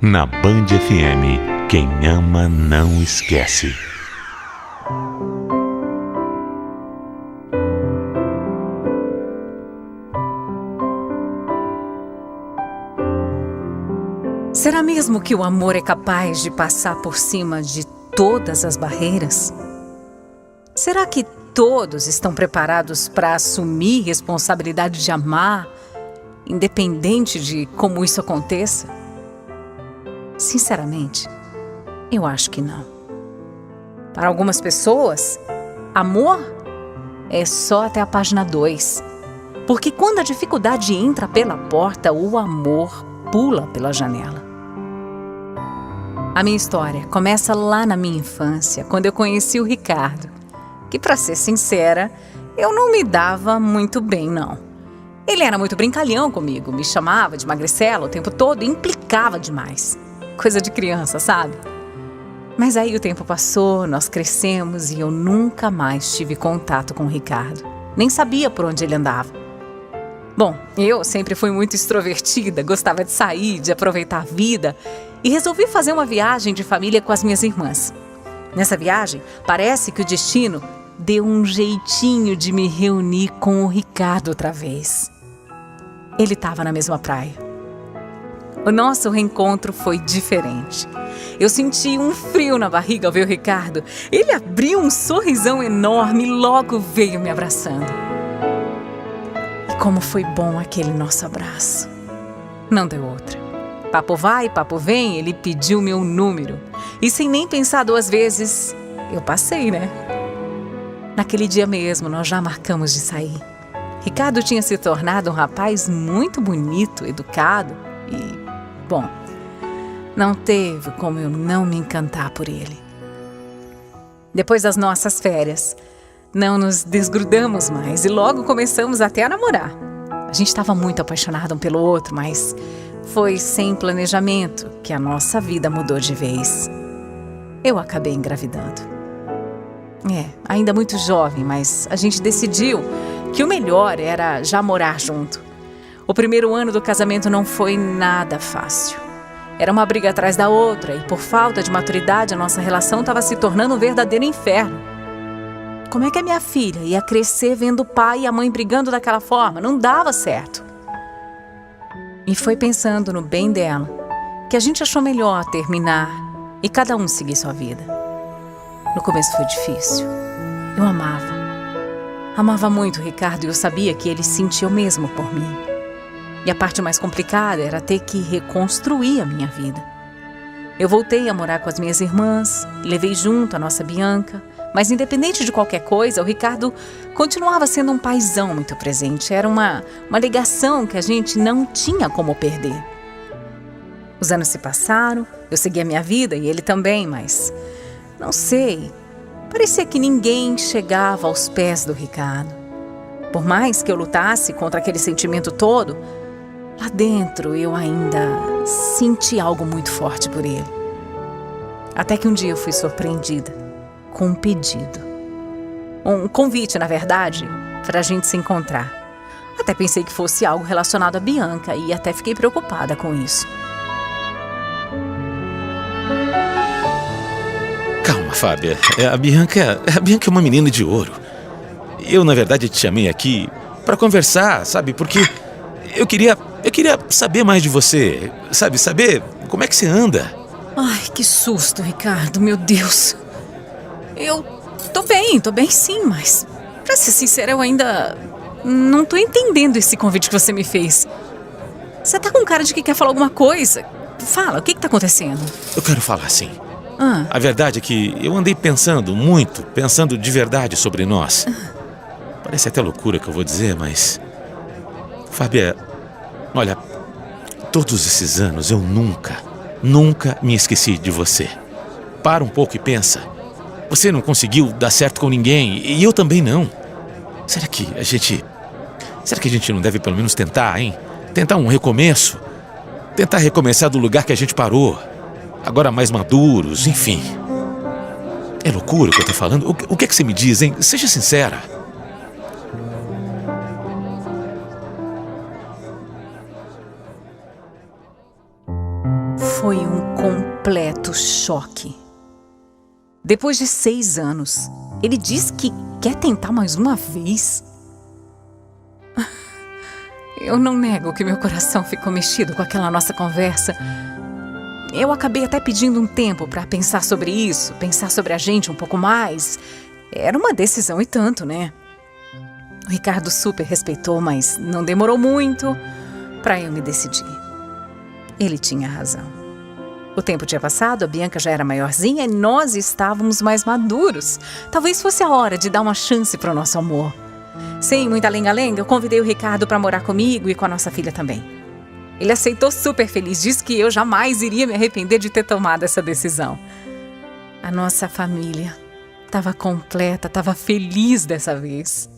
Na Band FM, quem ama não esquece. Será mesmo que o amor é capaz de passar por cima de todas as barreiras? Será que todos estão preparados para assumir responsabilidade de amar, independente de como isso aconteça? Sinceramente, eu acho que não. Para algumas pessoas, amor é só até a página 2. Porque quando a dificuldade entra pela porta, o amor pula pela janela. A minha história começa lá na minha infância, quando eu conheci o Ricardo, que, para ser sincera, eu não me dava muito bem, não. Ele era muito brincalhão comigo, me chamava de magricela o tempo todo e implicava demais. Coisa de criança, sabe? Mas aí o tempo passou, nós crescemos e eu nunca mais tive contato com o Ricardo. Nem sabia por onde ele andava. Bom, eu sempre fui muito extrovertida, gostava de sair, de aproveitar a vida e resolvi fazer uma viagem de família com as minhas irmãs. Nessa viagem, parece que o destino deu um jeitinho de me reunir com o Ricardo outra vez. Ele estava na mesma praia. O nosso reencontro foi diferente. Eu senti um frio na barriga ao ver o Ricardo. Ele abriu um sorrisão enorme e logo veio me abraçando. E como foi bom aquele nosso abraço. Não deu outra. Papo vai, papo vem, ele pediu meu número. E sem nem pensar 2 vezes, eu passei, né? Naquele dia mesmo, nós já marcamos de sair. Ricardo tinha se tornado um rapaz muito bonito, educado e, bom, não teve como eu não me encantar por ele. Depois das nossas férias, não nos desgrudamos mais e logo começamos até a namorar. A gente estava muito apaixonado um pelo outro, mas foi sem planejamento que a nossa vida mudou de vez. Eu acabei engravidando. Ainda muito jovem, mas a gente decidiu que o melhor era já morar junto. O primeiro ano do casamento não foi nada fácil. Era uma briga atrás da outra e por falta de maturidade a nossa relação estava se tornando um verdadeiro inferno. Como é que a minha filha ia crescer vendo o pai e a mãe brigando daquela forma? Não dava certo. E foi pensando no bem dela que a gente achou melhor terminar e cada um seguir sua vida. No começo foi difícil. Eu amava. Amava muito o Ricardo e eu sabia que ele sentia o mesmo por mim. E a parte mais complicada era ter que reconstruir a minha vida. Eu voltei a morar com as minhas irmãs, levei junto a nossa Bianca, mas independente de qualquer coisa, o Ricardo continuava sendo um paizão muito presente. Era uma ligação que a gente não tinha como perder. Os anos se passaram, eu segui a minha vida e ele também, mas não sei, parecia que ninguém chegava aos pés do Ricardo. Por mais que eu lutasse contra aquele sentimento todo, lá dentro eu ainda senti algo muito forte por ele. Até que um dia eu fui surpreendida com um pedido. Um convite, na verdade, para a gente se encontrar. Até pensei que fosse algo relacionado a Bianca e até fiquei preocupada com isso. Calma, Fábia. A Bianca é uma menina de ouro. Eu, na verdade, te chamei aqui para conversar, sabe? Porque eu queria saber mais de você, sabe? Saber como é que você anda. Ai, que susto, Ricardo, meu Deus. Eu tô bem sim, mas pra ser sincera, eu ainda não tô entendendo esse convite que você me fez. Você tá com cara de que quer falar alguma coisa. Fala, o que tá acontecendo? Eu quero falar sim. A verdade é que eu andei pensando de verdade sobre nós. Parece até loucura que eu vou dizer, mas... Fábia, olha, todos esses anos eu nunca me esqueci de você. Para um pouco e pensa. Você não conseguiu dar certo com ninguém e eu também não. Será que a gente não deve pelo menos tentar, hein? Tentar um recomeço. Tentar recomeçar do lugar que a gente parou. Agora mais maduros, enfim. É loucura o que eu tô falando? O que é que você me diz, hein? Seja sincera. Foi um completo choque. Depois de 6 anos, ele diz que quer tentar mais uma vez. Eu não nego que meu coração ficou mexido com aquela nossa conversa. Eu acabei até pedindo um tempo para pensar sobre isso, pensar sobre a gente um pouco mais. Era uma decisão e tanto, né? O Ricardo super respeitou, mas não demorou muito para eu me decidir. Ele tinha razão. O tempo tinha passado, a Bianca já era maiorzinha e nós estávamos mais maduros. Talvez fosse a hora de dar uma chance para o nosso amor. Sem muita lenga-lenga, eu convidei o Ricardo para morar comigo e com a nossa filha também. Ele aceitou super feliz, disse que eu jamais iria me arrepender de ter tomado essa decisão. A nossa família estava completa, estava feliz dessa vez.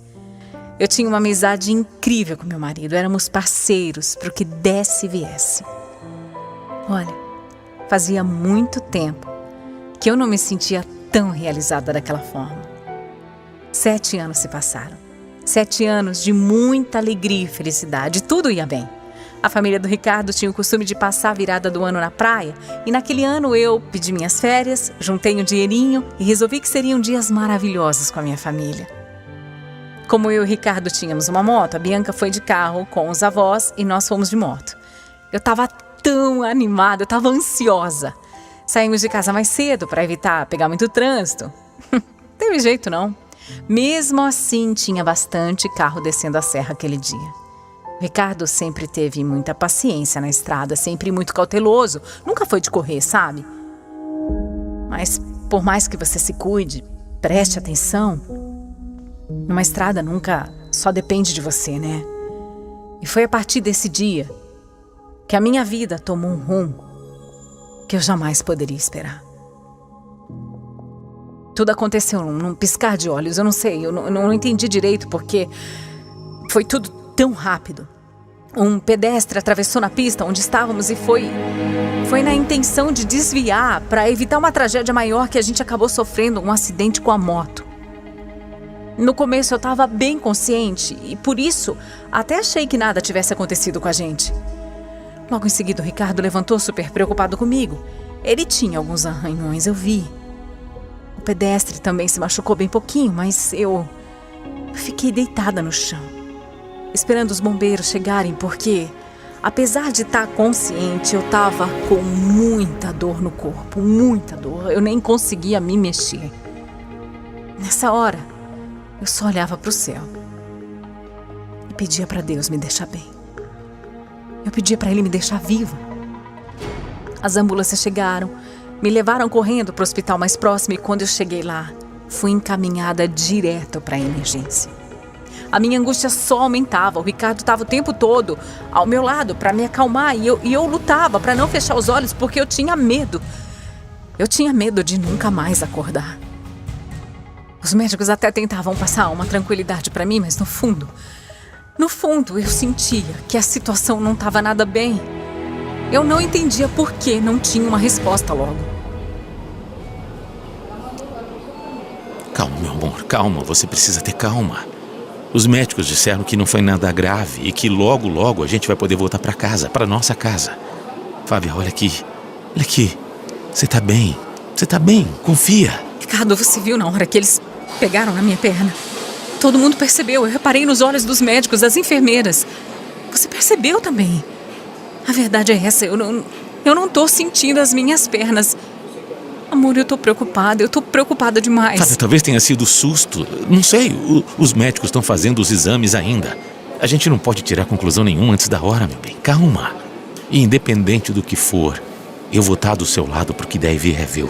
Eu tinha uma amizade incrível com meu marido, éramos parceiros para o que desse e viesse. Olha, fazia muito tempo que eu não me sentia tão realizada daquela forma. 7 anos se passaram. 7 anos de muita alegria e felicidade. Tudo ia bem. A família do Ricardo tinha o costume de passar a virada do ano na praia e naquele ano eu pedi minhas férias, juntei um dinheirinho e resolvi que seriam dias maravilhosos com a minha família. Como eu e o Ricardo tínhamos uma moto, a Bianca foi de carro com os avós e nós fomos de moto. Eu estava tão animada, eu estava ansiosa. Saímos de casa mais cedo para evitar pegar muito trânsito. Não teve jeito não. Mesmo assim, tinha bastante carro descendo a serra aquele dia. O Ricardo sempre teve muita paciência na estrada, sempre muito cauteloso. Nunca foi de correr, sabe? Mas por mais que você se cuide, preste atenção, numa estrada nunca só depende de você, né? E foi a partir desse dia que a minha vida tomou um rumo que eu jamais poderia esperar. Tudo aconteceu num piscar de olhos, eu não sei, eu não entendi direito porque foi tudo tão rápido. Um pedestre atravessou na pista onde estávamos e foi na intenção de desviar para evitar uma tragédia maior que a gente acabou sofrendo um acidente com a moto. No começo eu estava bem consciente e por isso até achei que nada tivesse acontecido com a gente. Logo em seguida o Ricardo levantou super preocupado comigo. Ele tinha alguns arranhões, eu vi. O pedestre também se machucou bem pouquinho, mas eu fiquei deitada no chão, esperando os bombeiros chegarem, porque, apesar de estar consciente, eu estava com muita dor no corpo, muita dor. Eu nem conseguia me mexer. Nessa hora, eu só olhava para o céu e pedia para Deus me deixar bem. Eu pedia para Ele me deixar viva. As ambulâncias chegaram, me levaram correndo para o hospital mais próximo e quando eu cheguei lá, fui encaminhada direto para a emergência. A minha angústia só aumentava. O Ricardo estava o tempo todo ao meu lado para me acalmar e eu lutava para não fechar os olhos porque eu tinha medo. Eu tinha medo de nunca mais acordar. Os médicos até tentavam passar uma tranquilidade para mim, mas no fundo eu sentia que a situação não estava nada bem. Eu não entendia por que não tinha uma resposta logo. Calma, meu amor, calma. Você precisa ter calma. Os médicos disseram que não foi nada grave e que logo a gente vai poder voltar para casa, para nossa casa. Fábia, olha aqui. Olha aqui. Você tá bem. Você tá bem. Confia. Ricardo, você viu na hora que eles pegaram na minha perna? Todo mundo percebeu. Eu reparei nos olhos dos médicos, das enfermeiras. Você percebeu também. A verdade é essa. Eu não tô sentindo as minhas pernas. Amor, eu tô preocupada demais. Fábia, talvez tenha sido susto. Não sei, os médicos estão fazendo os exames ainda. A gente não pode tirar conclusão nenhuma antes da hora, meu bem. Calma. E independente do que for, eu vou estar do seu lado pro que der e vier, viu?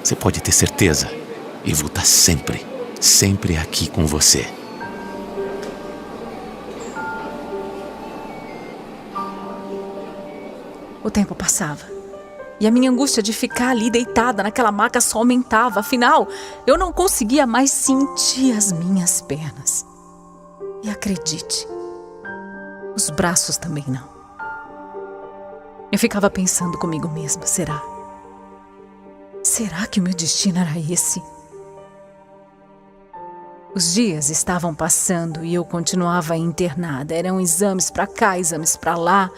Você pode ter certeza. Eu vou estar sempre aqui com você. O tempo passava. E a minha angústia de ficar ali deitada naquela maca só aumentava. Afinal, eu não conseguia mais sentir as minhas pernas. E acredite, os braços também não. Eu ficava pensando comigo mesma, será? Será que o meu destino era esse? Os dias estavam passando e eu continuava internada. Eram exames pra cá, exames pra lá.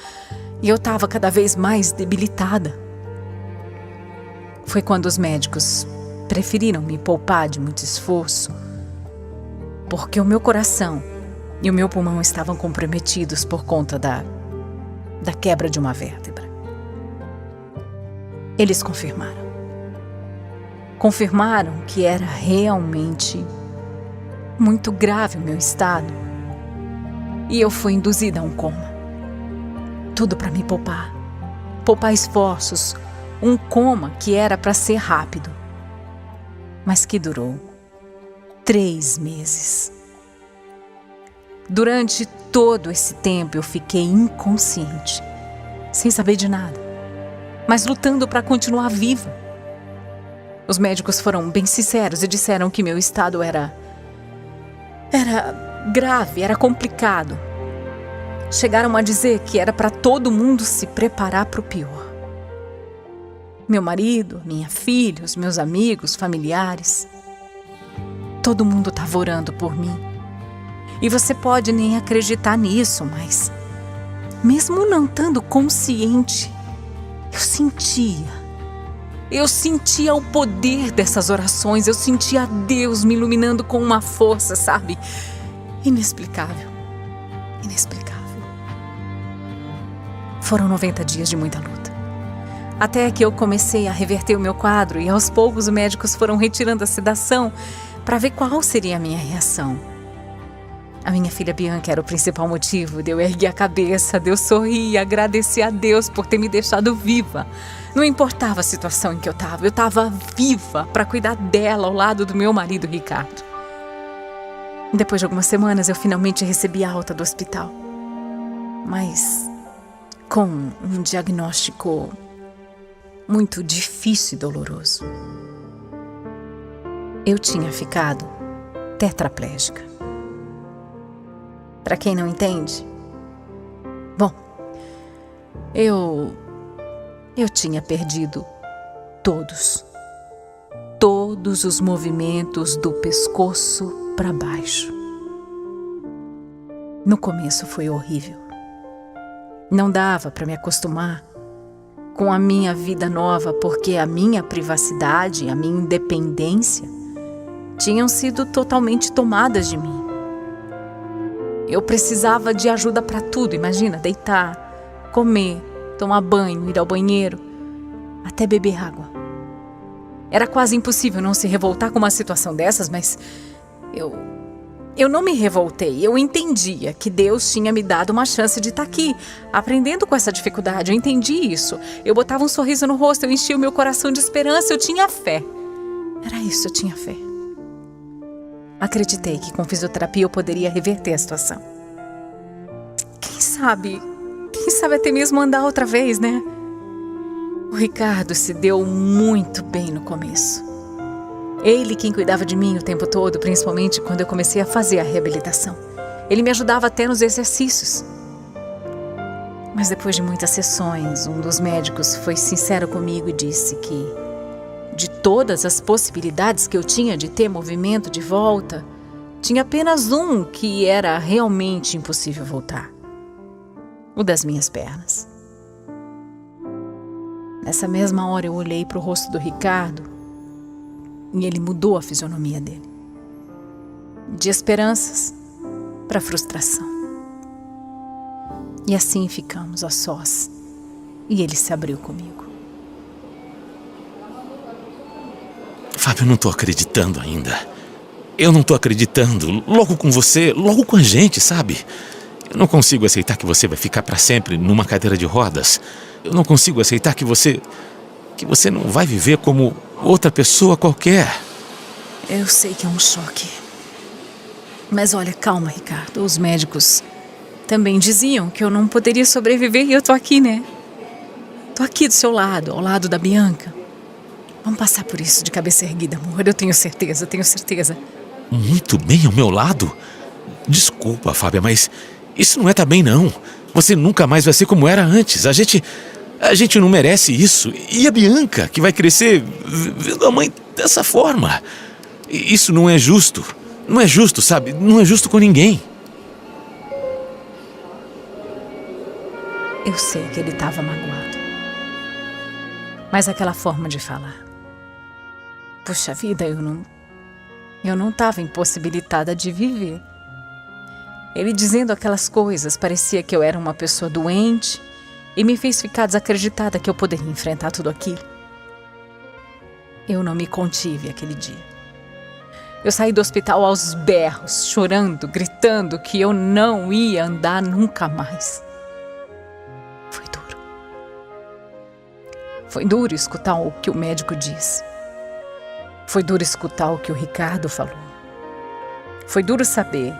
E eu estava cada vez mais debilitada. foi quando os médicos preferiram me poupar de muito esforço, porque o meu coração e o meu pulmão estavam comprometidos por conta da quebra de uma vértebra. Eles confirmaram que era realmente muito grave o meu estado, e eu fui induzida a um coma. Tudo para me poupar esforços, um coma que era para ser rápido, mas que durou 3 meses. Durante todo esse tempo eu fiquei inconsciente, sem saber de nada, mas lutando para continuar viva. Os médicos foram bem sinceros e disseram que meu estado era grave, era complicado. Chegaram a dizer que era para todo mundo se preparar para o pior. Meu marido, minha filha, os meus amigos, familiares, todo mundo estava orando por mim. E você pode nem acreditar nisso, mas mesmo não estando consciente, eu sentia o poder dessas orações, eu sentia Deus me iluminando com uma força, sabe? Inexplicável. Foram 90 dias de muita luta. Até que eu comecei a reverter o meu quadro e aos poucos os médicos foram retirando a sedação para ver qual seria a minha reação. A minha filha Bianca era o principal motivo de eu erguer a cabeça, de eu sorrir e agradecer a Deus por ter me deixado viva. Não importava a situação em que eu estava viva para cuidar dela ao lado do meu marido Ricardo. Depois de algumas semanas eu finalmente recebi a alta do hospital, mas com um diagnóstico muito difícil e doloroso. Eu tinha ficado tetraplégica. Para quem não entende, bom, eu tinha perdido todos os movimentos do pescoço para baixo. No começo foi horrível. Não dava para me acostumar com a minha vida nova, porque a minha privacidade e a minha independência tinham sido totalmente tomadas de mim. Eu precisava de ajuda para tudo, imagina, deitar, comer, tomar banho, ir ao banheiro, até beber água. Era quase impossível não se revoltar com uma situação dessas, mas eu não me revoltei. Eu entendia que Deus tinha me dado uma chance de estar aqui, aprendendo com essa dificuldade. Eu entendi isso. Eu botava um sorriso no rosto, eu enchia o meu coração de esperança, eu tinha fé. Era isso, eu tinha fé. Acreditei que com fisioterapia eu poderia reverter a situação. Quem sabe até mesmo andar outra vez, né? O Ricardo se deu muito bem no começo. Ele quem cuidava de mim o tempo todo, principalmente quando eu comecei a fazer a reabilitação. Ele me ajudava até nos exercícios. Mas depois de muitas sessões, um dos médicos foi sincero comigo e disse que de todas as possibilidades que eu tinha de ter movimento de volta, tinha apenas um que era realmente impossível voltar. O das minhas pernas. Nessa mesma hora eu olhei para o rosto do Ricardo e ele mudou a fisionomia dele. De esperanças para frustração. E assim ficamos a sós. E ele se abriu comigo. Fábio, eu não tô acreditando ainda. Eu não tô acreditando. Logo com você, logo com a gente, sabe? Eu não consigo aceitar que você vai ficar para sempre numa cadeira de rodas. Eu não consigo aceitar que você não vai viver como outra pessoa qualquer. Eu sei que é um choque. Mas olha, calma, Ricardo. Os médicos também diziam que eu não poderia sobreviver e eu tô aqui, né? Tô aqui do seu lado, ao lado da Bianca. Vamos passar por isso de cabeça erguida, amor. Eu tenho certeza. Muito bem ao meu lado? Desculpa, Fábia, mas isso não é também, não. Você nunca mais vai ser como era antes. A gente não merece isso. E a Bianca, que vai crescer vendo a mãe dessa forma. Isso não é justo. Não é justo, sabe? Não é justo com ninguém. Eu sei que ele estava magoado. Mas aquela forma de falar, Puxa vida, eu não estava impossibilitada de viver. Ele dizendo aquelas coisas, parecia que eu era uma pessoa doente e me fez ficar desacreditada que eu poderia enfrentar tudo aquilo. Eu não me contive aquele dia. Eu saí do hospital aos berros, chorando, gritando que eu não ia andar nunca mais. Foi duro. Foi duro escutar o que o médico disse. Foi duro escutar o que o Ricardo falou. Foi duro saber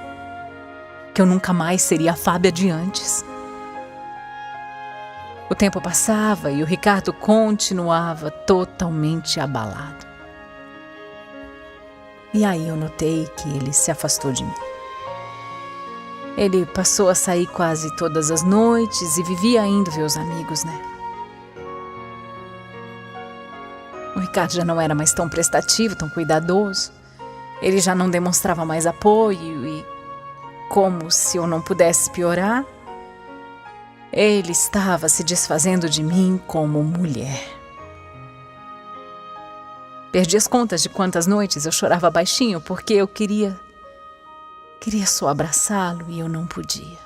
que eu nunca mais seria a Fábia de antes. O tempo passava e o Ricardo continuava totalmente abalado. E aí eu notei que ele se afastou de mim. Ele passou a sair quase todas as noites e vivia indo ver os amigos, né? O Ricardo já não era mais tão prestativo, tão cuidadoso. Ele já não demonstrava mais apoio e, como se eu não pudesse piorar, ele estava se desfazendo de mim como mulher. Perdi as contas de quantas noites eu chorava baixinho porque eu queria só abraçá-lo e eu não podia.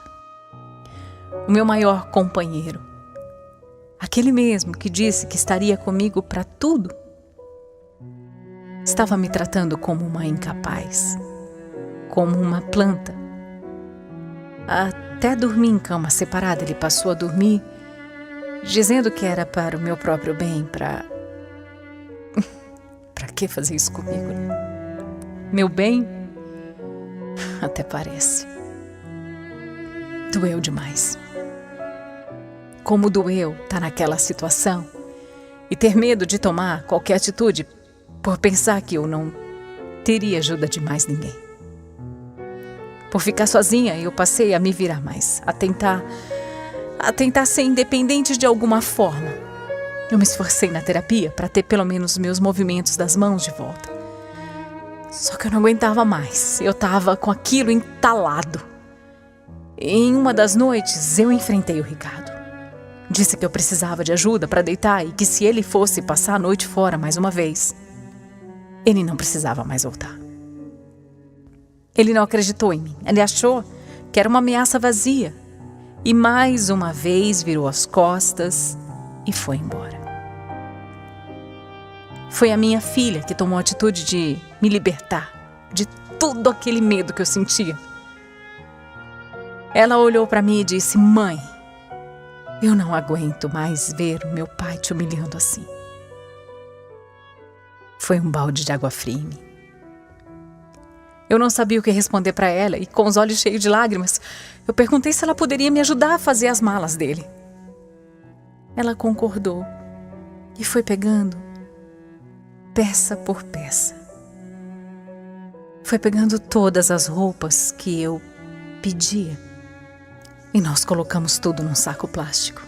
O meu maior companheiro, aquele mesmo que disse que estaria comigo para tudo, estava me tratando como uma incapaz, como uma planta. Até dormir em cama separada, ele passou a dormir, dizendo que era para o meu próprio bem, Pra que fazer isso comigo, né? Meu bem? Até parece. Doeu demais. Como doeu estar naquela situação e ter medo de tomar qualquer atitude por pensar que eu não teria ajuda de mais ninguém. Por ficar sozinha, eu passei a me virar mais, a tentar ser independente de alguma forma. Eu me esforcei na terapia para ter pelo menos os meus movimentos das mãos de volta. Só que eu não aguentava mais. Eu estava com aquilo entalado. Em uma das noites, eu enfrentei o Ricardo. Disse que eu precisava de ajuda para deitar e que se ele fosse passar a noite fora mais uma vez, ele não precisava mais voltar. Ele não acreditou em mim. Ele achou que era uma ameaça vazia. E mais uma vez virou as costas e foi embora. Foi a minha filha que tomou a atitude de me libertar de todo aquele medo que eu sentia. Ela olhou para mim e disse: "Mãe, eu não aguento mais ver o meu pai te humilhando assim." Foi um balde de água fria em mim. Eu não sabia o que responder para ela e, com os olhos cheios de lágrimas, eu perguntei se ela poderia me ajudar a fazer as malas dele. Ela concordou e foi pegando peça por peça. Foi pegando todas as roupas que eu pedia e nós colocamos tudo num saco plástico.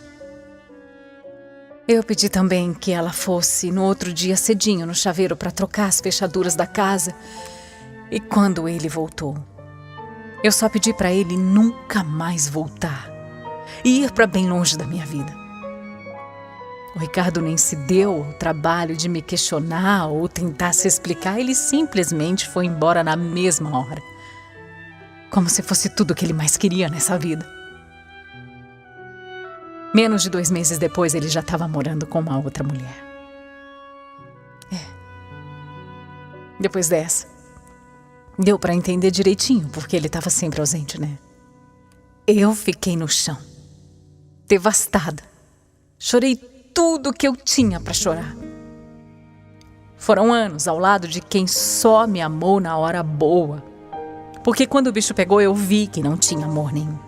Eu pedi também que ela fosse no outro dia cedinho no chaveiro para trocar as fechaduras da casa e quando ele voltou, eu só pedi para ele nunca mais voltar e ir para bem longe da minha vida. O Ricardo nem se deu o trabalho de me questionar ou tentar se explicar. Ele simplesmente foi embora na mesma hora. Como se fosse tudo o que ele mais queria nessa vida. Menos de 2 meses depois, ele já estava morando com uma outra mulher. Depois dessa, deu para entender direitinho porque ele estava sempre ausente, né? Eu fiquei no chão, devastada. Chorei tudo que eu tinha para chorar. Foram anos ao lado de quem só me amou na hora boa. Porque quando o bicho pegou, eu vi que não tinha amor nenhum.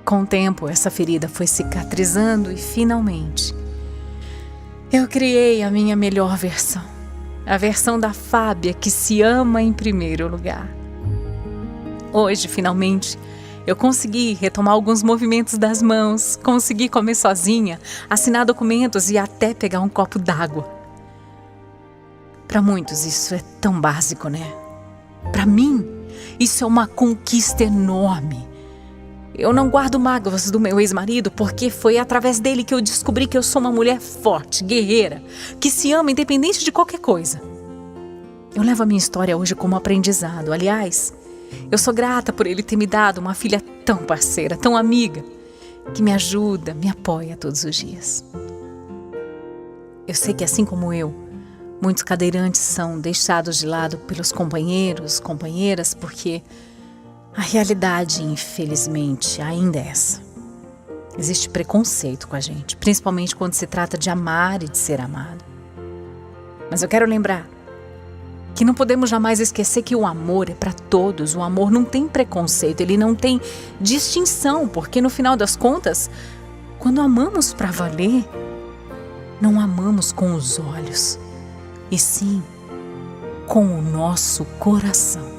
Com o tempo, essa ferida foi cicatrizando e, finalmente, eu criei a minha melhor versão. A versão da Fábia que se ama em primeiro lugar. Hoje, finalmente, eu consegui retomar alguns movimentos das mãos, consegui comer sozinha, assinar documentos e até pegar um copo d'água. Para muitos isso é tão básico, né? Para mim, isso é uma conquista enorme. Eu não guardo mágoas do meu ex-marido porque foi através dele que eu descobri que eu sou uma mulher forte, guerreira, que se ama independente de qualquer coisa. Eu levo a minha história hoje como aprendizado. Aliás, eu sou grata por ele ter me dado uma filha tão parceira, tão amiga, que me ajuda, me apoia todos os dias. Eu sei que, assim como eu, muitos cadeirantes são deixados de lado pelos companheiros, companheiras, porque a realidade, infelizmente, ainda é essa. Existe preconceito com a gente, principalmente quando se trata de amar e de ser amado. Mas eu quero lembrar que não podemos jamais esquecer que o amor é para todos. O amor não tem preconceito, ele não tem distinção, porque no final das contas, quando amamos para valer, não amamos com os olhos, e sim com o nosso coração.